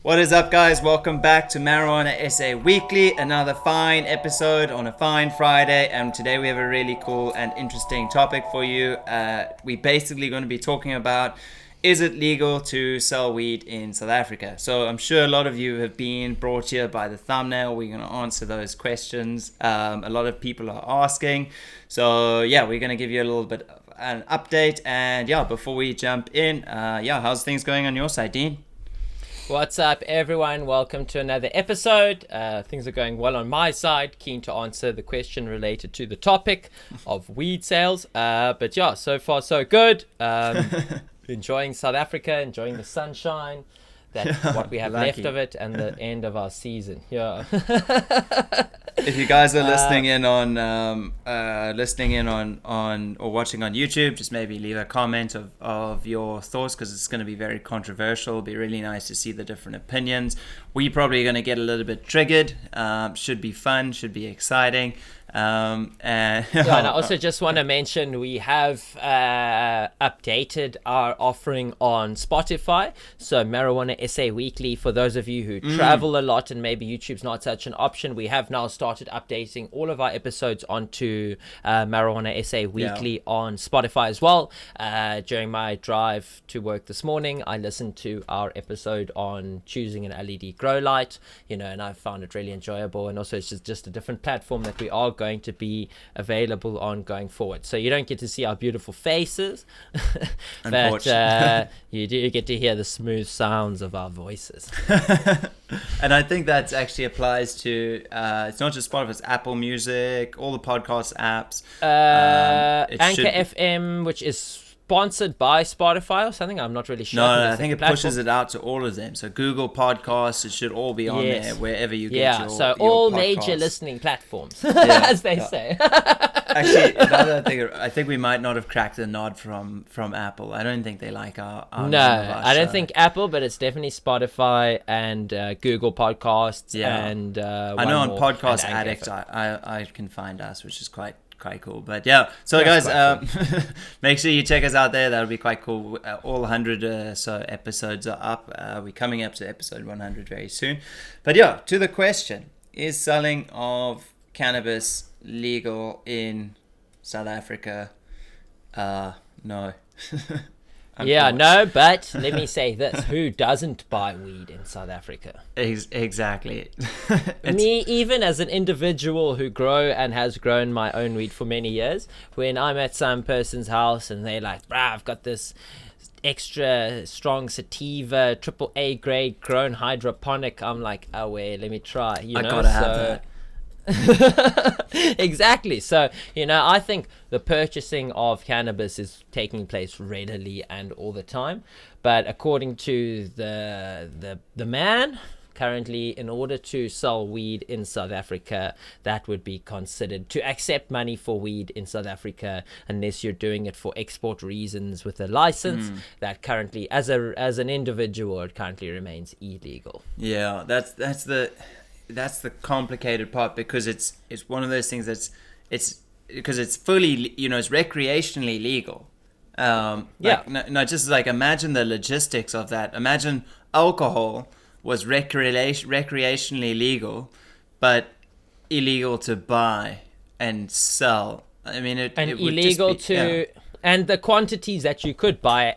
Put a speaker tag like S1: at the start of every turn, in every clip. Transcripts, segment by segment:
S1: What is up, guys? Welcome back to Marijuana SA Weekly, another fine episode on a fine Friday, and today we have a really cool and interesting topic for you. We're basically going to be talking about, is it legal to sell weed in South Africa? So I'm sure a lot of you have been brought here by the thumbnail. We're going to answer those questions. A lot of people are asking. So yeah, we're going to give you a little bit of an update. And yeah, before we jump in, how's things going on your side, Dean?
S2: What's up, everyone? Welcome to another episode. Things are going well on my side. Keen to answer the question related to the topic of weed sales. But yeah, so far so good. Enjoying South Africa, enjoying the sunshine. That's what we have left of it, and the end of our season. Yeah.
S1: If you guys are listening in on or watching on YouTube, just maybe leave a comment of your thoughts, because it's going to be very controversial. It'll be really nice to see the different opinions. We're probably going to get a little bit triggered. Should be fun, should be exciting. And
S2: I also just want to mention we have updated our offering on Spotify. So Marijuana SA Weekly, for those of you who travel a lot and maybe YouTube's not such an option, we have now started updating all of our episodes onto Marijuana SA Weekly on Spotify as well. During my drive to work this morning, I listened to our episode on choosing an LED grow light, and I found it really enjoyable. And also it's just a different platform that we are going to be available on going forward. So you don't get to see our beautiful faces, but you do get to hear the smooth sounds of our voices.
S1: And I think that actually applies to it's not just Spotify, it's Apple Music, all the podcast apps,
S2: Anchor FM, which is sponsored by Spotify or something. I'm not really sure.
S1: No, I think it pushes it out to all of them. So Google Podcasts, it should all be on there wherever you get your
S2: so all
S1: podcasts.
S2: Major listening platforms, as they say.
S1: Actually, another thing, I think we might not have cracked the nod from Apple. I don't think they like our
S2: no, I don't think Apple, but it's definitely Spotify and Google Podcasts and
S1: I know on Podcast Addict I can find us, which is quite cool. But yeah, so guys, cool. Make sure you check us out there. That'll be quite cool. All 100 so episodes are up. We're coming up to episode 100 very soon. But yeah, to the question, is selling of cannabis legal in South Africa? No.
S2: No, but let me say this: who doesn't buy weed in South Africa?
S1: Exactly.
S2: Me, even as an individual who has grown my own weed for many years, when I'm at some person's house and they're like, "Bruh, I've got this extra strong sativa, AAA grade, grown hydroponic," I'm like, "Oh wait, let me try."
S1: I gotta have that.
S2: Exactly. So I think the purchasing of cannabis is taking place readily and all the time, but according to the man currently, in order to sell weed in South Africa, that would be considered to accept money for weed in South Africa, unless you're doing it for export reasons with a license, that currently as an individual it currently remains illegal.
S1: Yeah, that's the complicated part, because it's one of those things it's because it's fully, it's recreationally legal. Just like imagine the logistics of that. Imagine alcohol was recreationally legal, but illegal to buy and sell. I mean, it would
S2: illegal
S1: just be,
S2: and the quantities that you could buy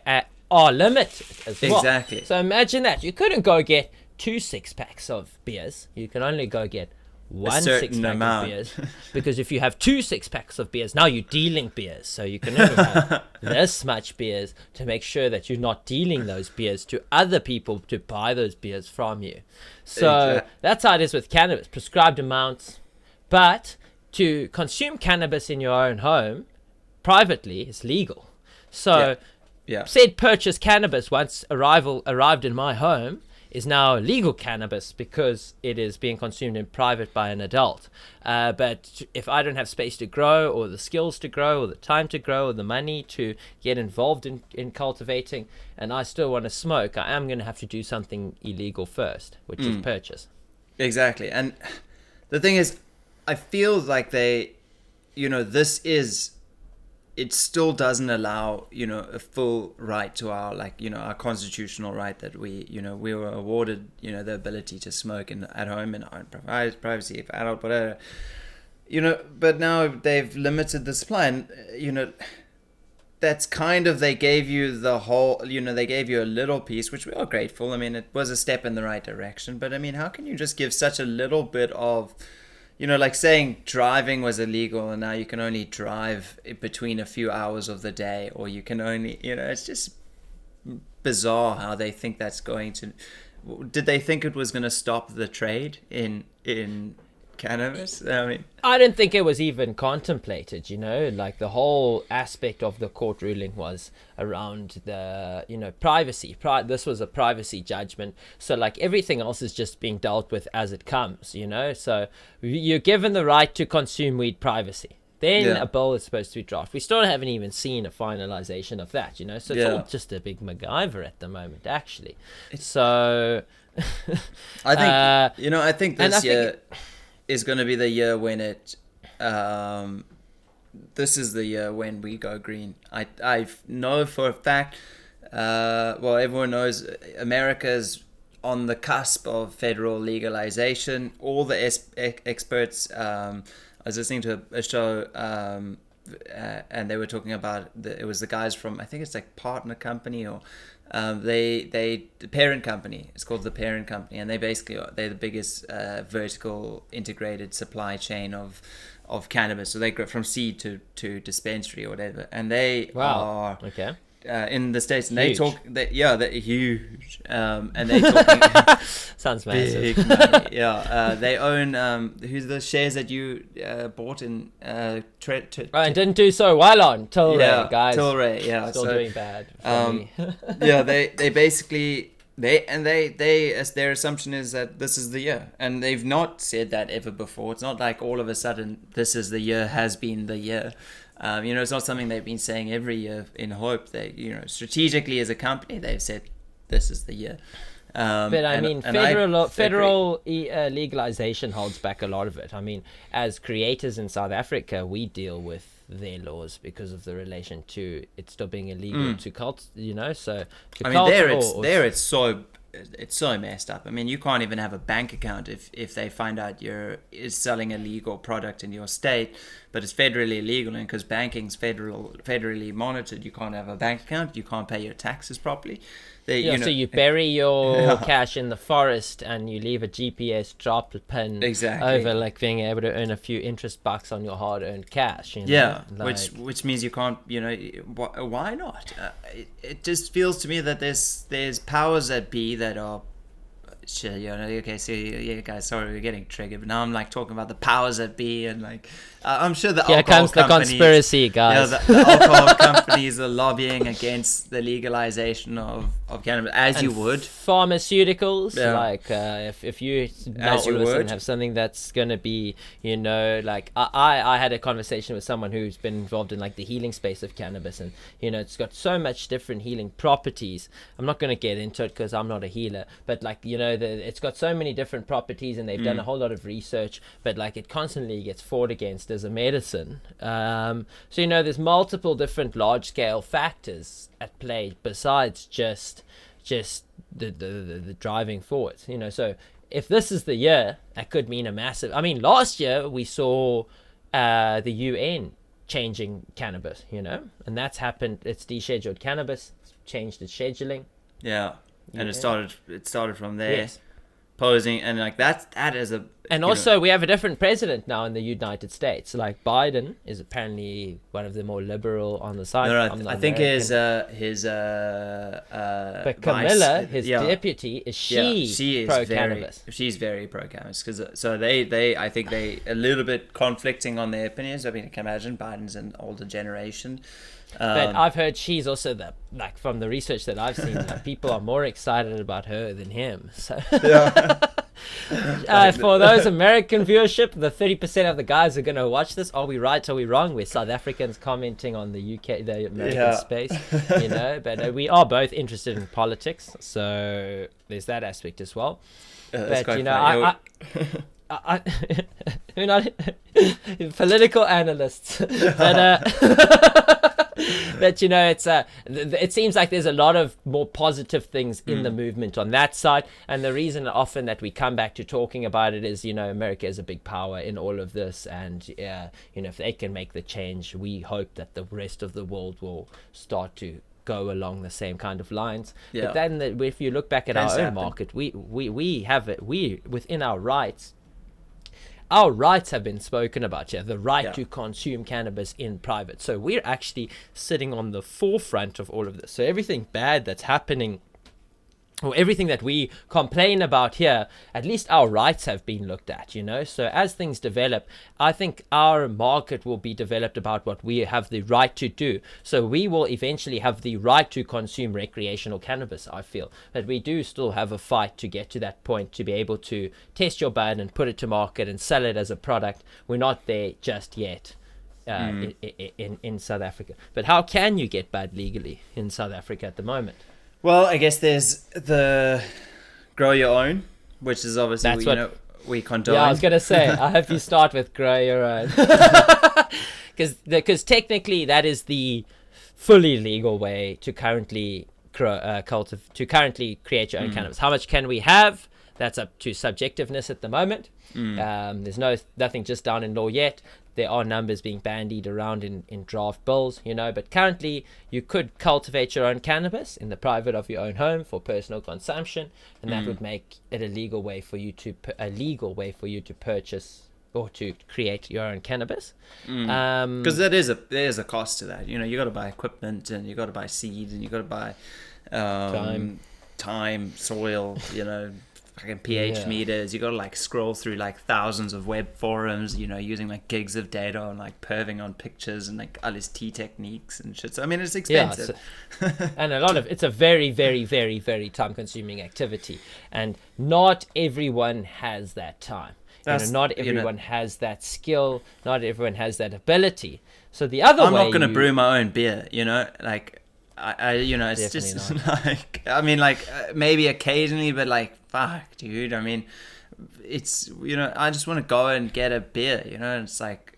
S2: are limited as well.
S1: Exactly.
S2: So imagine that you couldn't go get 2 6-packs of beers. You can only go get 1 6-pack of beers, because if you have 2 6-packs of beers, now you're dealing beers. So you can only have this much beers to make sure that you're not dealing those beers to other people to buy those beers from you. So that's how it is with cannabis, prescribed amounts. But to consume cannabis in your own home privately is legal. So said purchase cannabis once arrived in my home is now legal cannabis, because it is being consumed in private by an adult. But if I don't have space to grow, or the skills to grow, or the time to grow, or the money to get involved in cultivating, and I still want to smoke, I am going to have to do something illegal first, which is purchase.
S1: Exactly. And the thing is, I feel like this is it still doesn't allow, a full right to our, our constitutional right that we were awarded, the ability to smoke at home in our own privacy, if adult, whatever. But now they've limited the supply, and, that's kind of, they gave you the whole, they gave you a little piece, which we are grateful. I mean, it was a step in the right direction, but I mean, how can you just give such a little bit of, like saying driving was illegal and now you can only drive between a few hours of the day, or you can only, it's just bizarre how they think that's going to, did they think it was going to stop the trade in cannabis? I mean,
S2: I don't think it was even contemplated, like the whole aspect of the court ruling was around the, privacy. This was a privacy judgment. So like everything else is just being dealt with as it comes, so you're given the right to consume weed privacy. Then a bill is supposed to be drafted. We still haven't even seen a finalization of that, so it's all just a big MacGyver at the moment, actually. So
S1: I think this year is going to be the year when this is the year when we go green. I know for a fact, everyone knows America's on the cusp of federal legalization. All the experts, I was listening to a show, and they were talking about, it was the guys from, I think it's like Partner Company, or the parent company. It's called the parent company, and they're the biggest vertical integrated supply chain of cannabis. So they go from seed to dispensary or whatever, and they are in the States, and they're huge, and they talking
S2: sounds massive.
S1: Big money. They own who's the shares that you bought in
S2: and didn't do so well on Tilray, guys.
S1: Tilray,
S2: still doing bad for me.
S1: They basically their assumption is that this is the year, and they've not said that ever before. It's not like all of a sudden this is the year has been the year. It's not something they've been saying every year in hope. They, strategically as a company, they've said this is the year.
S2: But I mean, federal legalization holds back a lot of it. I mean, as creators in South Africa, we deal with their laws because of the relation to it still being illegal to cult. So it's so messed up. I mean, you can't even have a bank account if they find out you're selling a legal product in your state, but it's federally illegal, and because banking's federally monitored, you can't have a bank account, you can't pay your taxes properly. So you bury your cash in the forest and you leave a GPS drop pin over, like being able to earn a few interest bucks on your hard-earned cash.
S1: Which means you can't. Why not? It just feels to me that there's powers that be that are. Sure, okay, so guys, sorry, we're getting triggered, but now I'm like talking about the powers that be, and like I'm sure the alcohol
S2: comes the conspiracy, guys.
S1: The alcohol companies are lobbying against the legalization of cannabis, as you would.
S2: Pharmaceuticals, if you now all of a sudden have something that's gonna be, like I had a conversation with someone who's been involved in like the healing space of cannabis, and it's got so much different healing properties. I'm not gonna get into it because I'm not a healer, but like it's got so many different properties, and they've done a whole lot of research, but like it constantly gets fought against as a medicine. So there's multiple different large scale factors at play besides just the driving forward. So if this is the year, that could mean a massive. I mean, last year we saw the UN changing cannabis, and that's happened. It's descheduled cannabis, changed its scheduling.
S1: Yeah. And it started from there, posing, and like that is a.
S2: And also, we have a different president now in the United States. Like Biden is apparently one of the more liberal on the side.
S1: I think his
S2: but Camilla, his deputy, she is pro cannabis.
S1: She's very pro cannabis they I think they a little bit conflicting on their opinions. I mean, I can imagine Biden's an older generation.
S2: But I've heard she's also from the research that I've seen, people are more excited about her than him. So for those American viewership, the 30% of the guys are going to watch this. Are we right? Are we wrong? We're South Africans commenting on the UK, the American space, but we are both interested in politics. So there's that aspect as well. But we're not political analysts, but But it's it seems like there's a lot of more positive things in the movement on that side, and the reason often that we come back to talking about it is America is a big power in all of this, and if they can make the change, we hope that the rest of the world will start to go along the same kind of lines. But then if you look back at our own market, we have it, we within our rights have been spoken about here, the right to consume cannabis in private. So we're actually sitting on the forefront of all of this. So everything bad that's happening, or everything that we complain about here, at least our rights have been looked at, So as things develop, I think our market will be developed about what we have the right to do. So we will eventually have the right to consume recreational cannabis, I feel. But we do still have a fight to get to that point, to be able to test your bud and put it to market and sell it as a product. We're not there just yet. In South Africa. But how can you get bud legally in South Africa at the moment?
S1: Well, I guess there's the grow your own, which is obviously we condone.
S2: Yeah, I was gonna say, I hope you start with grow your own, because technically that is the fully legal way to currently create your own cannabis. How much can we have? That's up to subjectiveness at the moment. There's nothing just down in law yet. There are numbers being bandied around in draft bills, but currently you could cultivate your own cannabis in the private of your own home for personal consumption, and that would make it a legal way for you to purchase or to create your own cannabis.
S1: Because there is a cost to that. You got to buy equipment, and you got to buy seed, and you got to buy time, soil, fucking pH meters. You gotta scroll through thousands of web forums, using gigs of data and perving on pictures and LST techniques and shit. So I mean, it's expensive.
S2: And it's a very, very, very, very time consuming activity, and not everyone has that time. Not everyone has that skill. Not everyone has that ability. So the other
S1: I'm
S2: way,
S1: not gonna brew my own beer. I it's just maybe occasionally, but fuck, dude. I mean, it's I just want to go and get a beer. And it's fuck.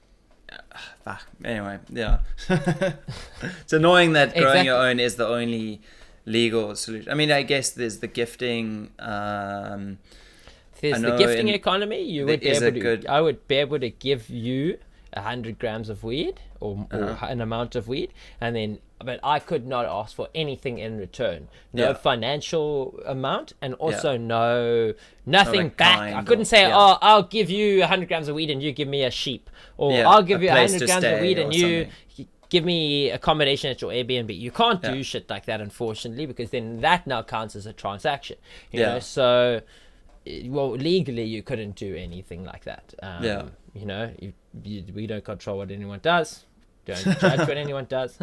S1: Anyway, yeah. It's annoying that growing your own is the only legal solution. I mean, I guess there's the gifting.
S2: There's the gifting economy. I would be able to give you 100 grams of weed or an amount of weed, but I could not ask for anything in return. No financial amount, and also nothing back. I couldn't say, I'll give you 100 grams of weed and you give me a sheep, or I'll give you 100 grams of weed and you give me accommodation at your Airbnb. You can't do shit like that, unfortunately, because then that now counts as a transaction. So legally you couldn't do anything like that. We don't control what anyone does. Don't judge what anyone does.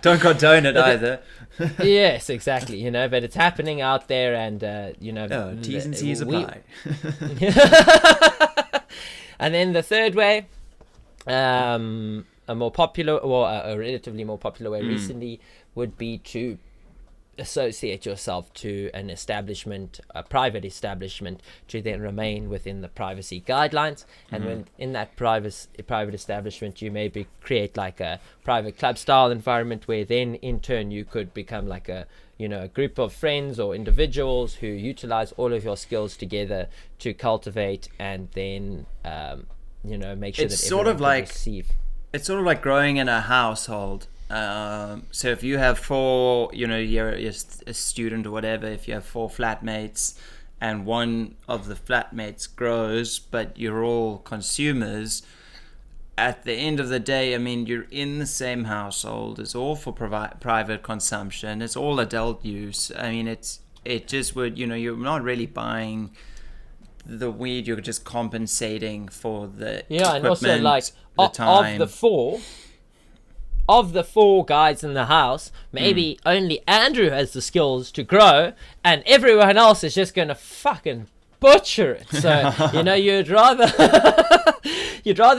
S1: Don't condone it either.
S2: Yes, exactly. But it's happening out there, and
S1: T's and C's apply.
S2: And then the third way, a more popular, or a relatively more popular way recently, would be to associate yourself to an establishment, a private establishment, to then remain within the privacy guidelines. And when in that private establishment, you maybe create a private club style environment, where then in turn you could become a group of friends or individuals who utilize all of your skills together to cultivate, and then make sure that everyone can receive.
S1: It's sort of like growing in a household. So if you have four, you're a student or whatever, if you have four flatmates and one of the flatmates grows, but you're all consumers, at the end of the day, I mean, you're in the same household. It's all for private consumption. It's all adult use. I mean, it just would, you're not really buying the weed. You're just compensating for the equipment,
S2: and also
S1: the time.
S2: Of the four guys in the house, maybe only Andrew has the skills to grow, and everyone else is just gonna fucking butcher it. So you'd rather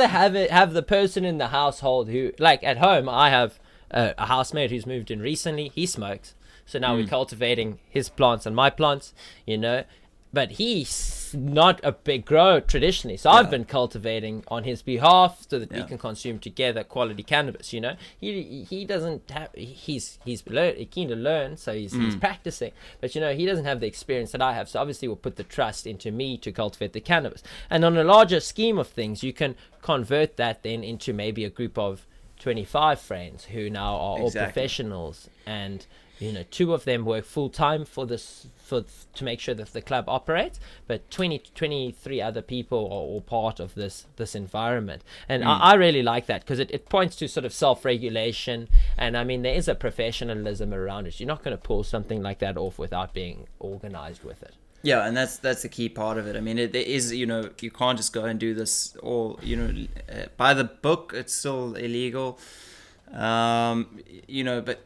S2: have the person in the household who, at home, I have a housemate who's moved in recently. He smokes, so now we're cultivating his plants and my plants. but he's not a big grower traditionally. So I've been cultivating on his behalf so that we can consume together quality cannabis. You know, he doesn't have, he's keen to learn, so he's practicing. But you know, he doesn't have the experience that I have. So obviously, we'll put the trust into me to cultivate the cannabis. And on a larger scheme of things, you can convert that then into maybe a group of 25 friends who now are all professionals, and you know, 2 of them work full time to make sure that the club operates, but 20 to 23 other people are all part of this environment. And I really like that, because it points to sort of self-regulation, and I mean, there is a professionalism around it. You're not going to pull something like that off without being organized with it.
S1: Yeah, and that's the key part of it. I mean, it is, you know, you can't just go and do this all, you know, by the book. It's still illegal, you know, but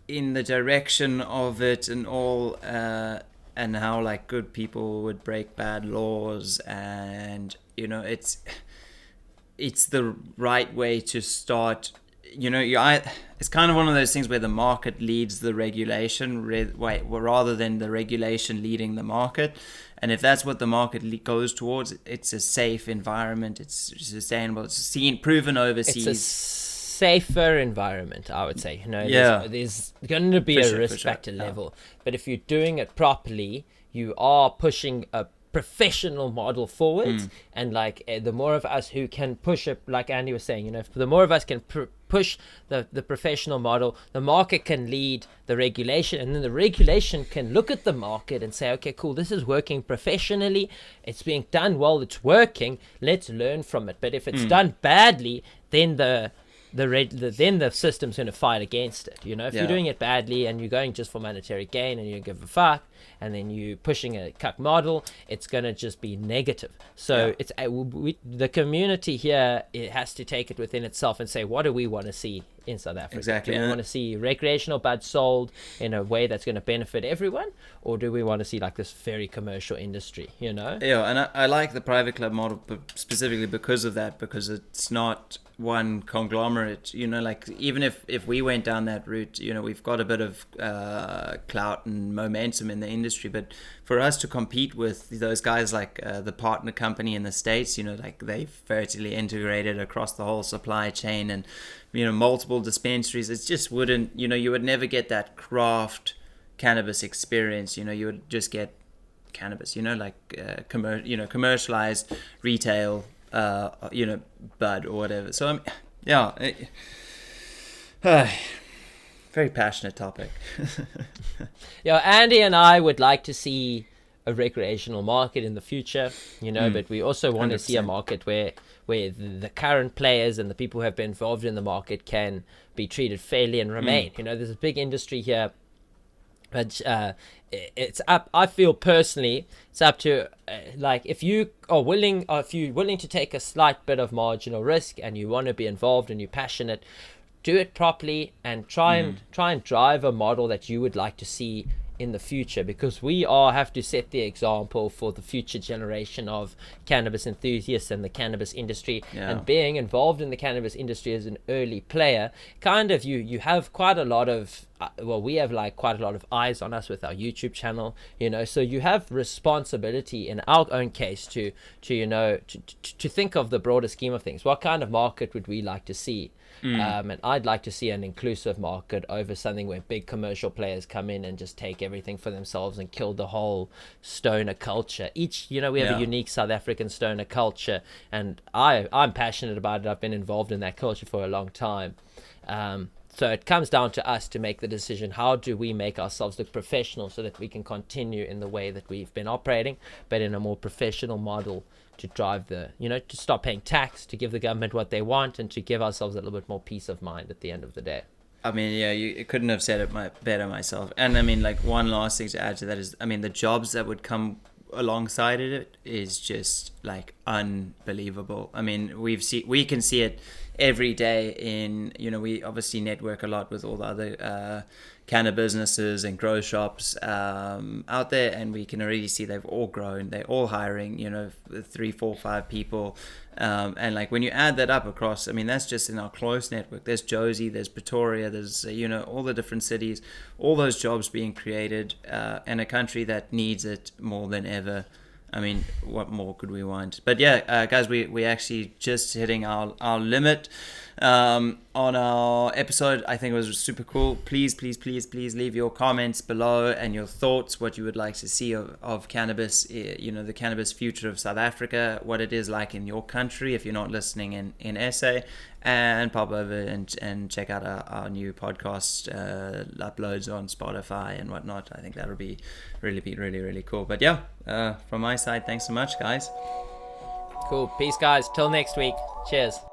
S1: in the direction of it and all, and how like good people would break bad laws, and you know, it's the right way to start. You know, it's kind of one of those things where the market leads the regulation, rather than the regulation leading the market. And if that's what the market goes towards, it's a safe environment, it's sustainable, it's proven overseas.
S2: It's a safer environment, I would say. You know, there's going to be a risk factor level, but if you're doing it properly, you are pushing a professional model forward. And like the more of us who can push it, like Andy was saying, you know, if the more of us can push the professional model, the market can lead the regulation, and then the regulation can look at the market and say, okay, cool, this is working professionally, it's being done well, it's working, let's learn from it. But if it's done badly, then then the system's going to fight against it. You know, if you're doing it badly and you're going just for monetary gain and you don't give a fuck, and then you pushing a cuck model, it's going to just be negative. So it's the community here, it has to take it within itself and say, what do we want to see in South Africa?
S1: Exactly.
S2: Do we want to see recreational bud sold in a way that's going to benefit everyone, or do we want to see like this very commercial industry, you know?
S1: Yeah, and I like the private club model specifically because of that, because it's not one conglomerate. You know, like even if we went down that route, you know, we've got a bit of clout and momentum in the industry, but for us to compete with those guys like the partner company in the States, you know, like they've vertically integrated across the whole supply chain, and you know, multiple dispensaries, it just wouldn't, you know, you would never get that craft cannabis experience. You know, you would just get cannabis, you know, like commercialized retail, you know, bud or whatever. So very passionate topic.
S2: Yeah, Andy and I would like to see a recreational market in the future, you know, but we also want 100%. To see a market where the current players and the people who have been involved in the market can be treated fairly and remain. You know, there's a big industry here, but it's up. I feel personally, it's up to like if you're willing to take a slight bit of marginal risk and you want to be involved and you're passionate, do it properly and try and drive a model that you would like to see in the future, because we all have to set the example for the future generation of cannabis enthusiasts and the cannabis industry. And being involved in the cannabis industry as an early player, kind of you have quite a lot of we have like quite a lot of eyes on us with our YouTube channel, you know, so you have responsibility in our own case to you know to think of the broader scheme of things. What kind of market would we like to see? And I'd like to see an inclusive market over something where big commercial players come in and just take everything for themselves and kill the whole stoner culture. You know, we have a unique South African stoner culture, and I'm passionate about it. I've been involved in that culture for a long time. So it comes down to us to make the decision, how do we make ourselves look professional so that we can continue in the way that we've been operating, but in a more professional model, to drive to stop paying tax, to give the government what they want, and to give ourselves a little bit more peace of mind at the end of the day.
S1: I mean, yeah, you couldn't have said it better myself. And I mean, like, one last thing to add to that is, I mean, the jobs that would come alongside it is just like unbelievable. I mean, we can see it every day in, you know, we obviously network a lot with all the other cannabis businesses and grow shops out there, and we can already see they've all grown. They're all hiring, 3, 4, 5 people. And like when you add that up across, I mean, that's just in our close network. There's Josie, there's Pretoria, there's, all the different cities, all those jobs being created, and a country that needs it more than ever. I mean, what more could we want? But yeah, guys, we actually just hitting our limit on our episode. I think it was super cool. Please leave your comments below and your thoughts, what you would like to see of cannabis, the cannabis future of South Africa, what it is like in your country if you're not listening in SA, and pop over and check out our new podcast uploads on Spotify and whatnot. I think that'll be really cool. But yeah, from my side, thanks so much, guys.
S2: Cool. Peace, guys. Till next week. Cheers.